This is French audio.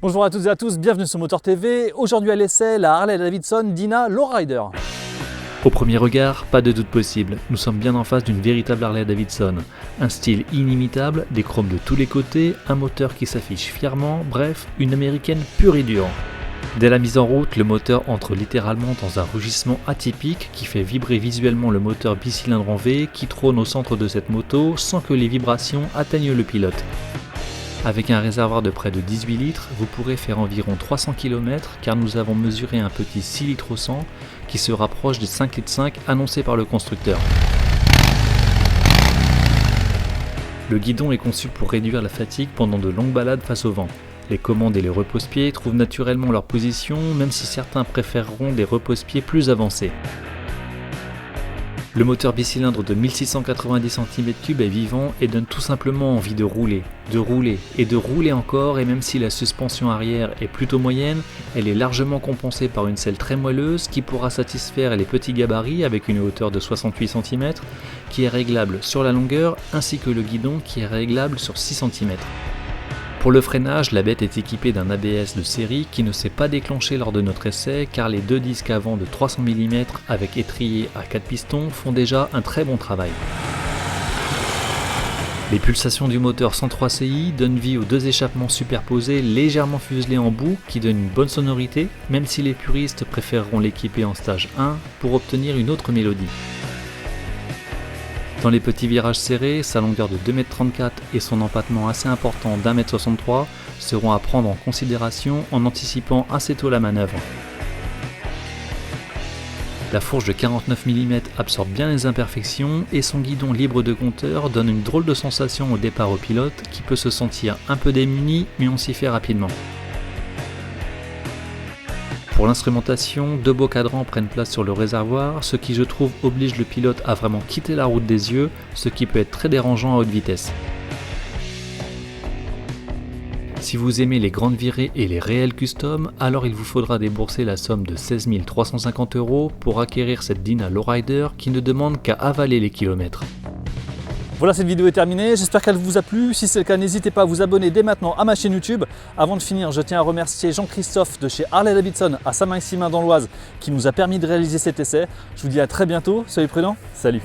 Bonjour à toutes et à tous, bienvenue sur Motor TV. Aujourd'hui à l'essai, la Harley-Davidson Dyna Lowrider. Au premier regard, pas de doute possible, nous sommes bien en face d'une véritable Harley-Davidson. Un style inimitable, des chromes de tous les côtés, un moteur qui s'affiche fièrement, bref, une américaine pure et dure. Dès la mise en route, le moteur entre littéralement dans un rugissement atypique qui fait vibrer visuellement le moteur bicylindre en V qui trône au centre de cette moto sans que les vibrations atteignent le pilote. Avec un réservoir de près de 18 litres, vous pourrez faire environ 300 km car nous avons mesuré un petit 6 litres au 100 qui se rapproche des 5,5 litres annoncés par le constructeur. Le guidon est conçu pour réduire la fatigue pendant de longues balades face au vent. Les commandes et les repose-pieds trouvent naturellement leur position même si certains préféreront des repose-pieds plus avancés. Le moteur bicylindre de 1690 cm3 est vivant et donne tout simplement envie de rouler et de rouler encore, et même si la suspension arrière est plutôt moyenne, elle est largement compensée par une selle très moelleuse qui pourra satisfaire les petits gabarits avec une hauteur de 68 cm qui est réglable sur la longueur ainsi que le guidon qui est réglable sur 6 cm. Pour le freinage, la bête est équipée d'un ABS de série qui ne s'est pas déclenché lors de notre essai car les deux disques avant de 300 mm avec étrier à 4 pistons font déjà un très bon travail. Les pulsations du moteur 103 CI donnent vie aux deux échappements superposés légèrement fuselés en bout qui donnent une bonne sonorité, même si les puristes préféreront l'équiper en stage 1 pour obtenir une autre mélodie. Dans les petits virages serrés, sa longueur de 2,34 m et son empattement assez important d'1,63 m seront à prendre en considération en anticipant assez tôt la manœuvre. La fourche de 49 mm absorbe bien les imperfections et son guidon libre de compteur donne une drôle de sensation au départ au pilote qui peut se sentir un peu démuni mais on s'y fait rapidement. Pour l'instrumentation, deux beaux cadrans prennent place sur le réservoir, ce qui je trouve oblige le pilote à vraiment quitter la route des yeux, ce qui peut être très dérangeant à haute vitesse. Si vous aimez les grandes virées et les réels customs, alors il vous faudra débourser la somme de 16 350 € pour acquérir cette Dyna Lowrider qui ne demande qu'à avaler les kilomètres. Voilà, cette vidéo est terminée, j'espère qu'elle vous a plu. Si c'est le cas, n'hésitez pas à vous abonner dès maintenant à ma chaîne YouTube. Avant de finir, je tiens à remercier Jean-Christophe de chez Harley-Davidson à Saint-Maximin dans l'Oise qui nous a permis de réaliser cet essai. Je vous dis à très bientôt, soyez prudents, salut!